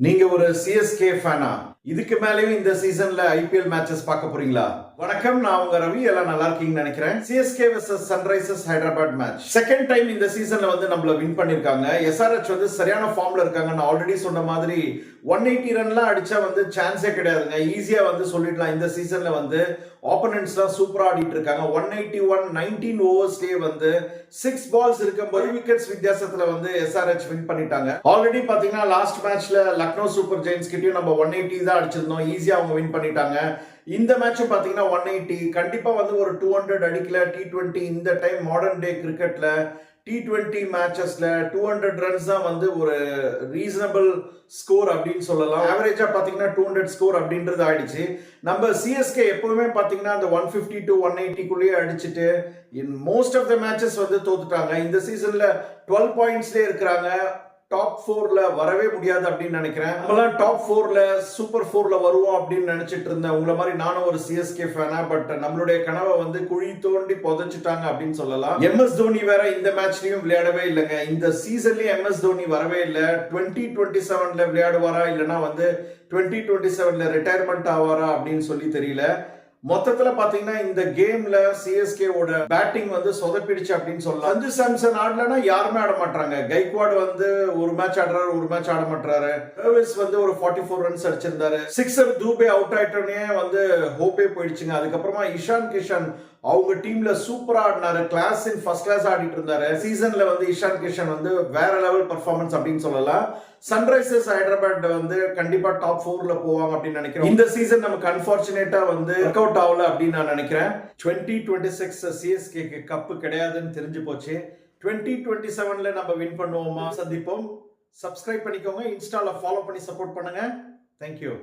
நீங்க ஒரு சிஎஸ்கே ஃபேனா? இதுக்கு மேலேயும் இந்த சீசன்ல ஐபிஎல் மேட்சஸ் பார்க்க போறீங்களா? வணக்கம், நான் உங்க ரவி. எல்லாம் நல்லா இருக்கீங்கன்னு நினைக்கிறேன். CSK vs Sunrisers Hyderabad match second time இந்த சீசன்ல வந்து நம்மள வின் பண்ணிருக்காங்க. எஸ்ஆர்எச் வந்து சரியான ஃபார்ம்ல இருக்காங்க. நான் ஆல்ரெடி சொன்ன மாதிரி 180 ரன்லாம் அடிச்சா வந்து சான்ஸே கிடையாதுங்க. ஈஸியா வந்து சொல்லிடலாம். இந்த சீசன்ல வந்து ஆப்போனன்ட்ஸ்லாம் சூப்பரா ஆடிட்டு இருக்காங்க. 181 19 ஓவர்ஸ்லயே வந்து 6 பால்ஸ் இருக்கும்போது விக்கெட்ஸ் வித்தியாசத்துல வந்து எஸ்ஆர்எச் வின் பண்ணிட்டாங்க. ஆல்ரெடி பாத்தீங்கன்னா லாஸ்ட் மேட்ச்ல லக்னோ சூப்பர் ஜெயின்ஸ் கிட்டயும் நம்ம 180 தான் அடிச்சிருந்தோம். ஈஸியா அவங்க வின் பண்ணிட்டாங்க. இந்த மேட்சும் பாத்தீங்கன்னா 180 கண்டிப்பா வந்து ஒரு 200 அடிக்கல. T20 இந்த டைம் மாடர்ன் டே கிரிக்கெட்ல T20 மேட்சஸ்ல 200 ரன்ஸ் தான் வந்து ஒரு ரீசனபிள் ஸ்கோர் அப்படின்னு சொல்லலாம். ஆவரேஜா பாத்தீங்கன்னா 200 ஸ்கோர் அப்படின்றது ஆயிடுச்சு. நம்ம சிஎஸ்கே எப்பவுமே பாத்தீங்கன்னா அந்த 150 to 180 குள்ளேயே அடிச்சுட்டு in most of the matches வந்து தோத்துட்டாங்க. இந்த சீசன்ல 12 பாயிண்ட்ஸ்லயே இருக்கிறாங்க. டாப் 4ல வரவே முடியாது அப்படின்னு நினைக்கிறேன். நம்மளாம் டாப் 4ல சூப்பர் 4ல வருவோம் அப்படின்னு நினைச்சிட்டு இருந்தேன். உங்களை மாதிரி நானும் ஒரு சிஎஸ்கே ஃபேனா. பட் நம்மளுடைய கனவை வந்து குழி தோண்டி புதைச்சிட்டாங்க அப்படின்னு சொல்லலாம். எம்எஸ் தோனி வேற இந்த மேட்ச்லயும் விளையாடவே இல்லைங்க. இந்த சீசன்லயும் எம்எஸ் தோனி வரவே இல்லை. 2027ல விளையாடுவாரா இல்லைன்னா வந்து 2027ல ரிட்டையர்மெண்ட் ஆவாரா அப்படின்னு சொல்லி தெரியல. மொத்தத்துல பாத்தீங்கன்னா இந்த கேம்ல சிஎஸ்கே ஓட பேட்டிங் வந்து சொதப்பிடுச்சு அப்படின்னு சொல்லலாம். சஞ்சு சாம்சன் ஆடலன்னா யாருமே ஆட மாட்டாங்க. கைக்வாட் வந்து ஒரு மேட்ச் ஆடுறாரு, ஒரு மேட்ச் ஆட மாட்டாரு. வந்து ஒரு 44 ரன்ஸ் அடிச்சிருந்தாரு. சிக்ஸர் தூபே அவுட் ஆயிட்டோன்னே வந்து ஹோப்பே போயிடுச்சுங்க. அதுக்கப்புறமா இஷான் கிஷன் அவங்க டீம்ல சூப்பரா ஆடினாரு. கிளாஸ் இன் ஃபர்ஸ்ட் கிளாஸ் ஆடிட்டு இருந்தாரு. சீசன்ல வந்து இஷான் கிஷன் வந்து வேற லெவல் பெர்ஃபார்மன்ஸ் அப்படின்னு சொல்லலாம். சன்ரைசர்ஸ் ஹைதராபாத் வந்து கண்டிப்பா டாப் 4ல போவாங்க அப்படின்னு நினைக்கிறேன். இந்த சீசன் நமக்கு அன்பார்ச்சுனேட்டா வந்து ஒர்க் அவுட் ஆகல அப்படின்னு நான் நினைக்கிறேன். 2026 சிஎஸ்கேக்கு கப்பு கிடையாதுன்னு தெரிஞ்சு போச்சு. 2027ல நம்ம வின் பண்ணுவோமா? சந்திப்போம். சப்ஸ்கிரைப் பண்ணிக்கோங்க. இன்ஸ்டால ஃபாலோ பண்ணி சப்போர்ட் பண்ணுங்க. தேங்க்யூ.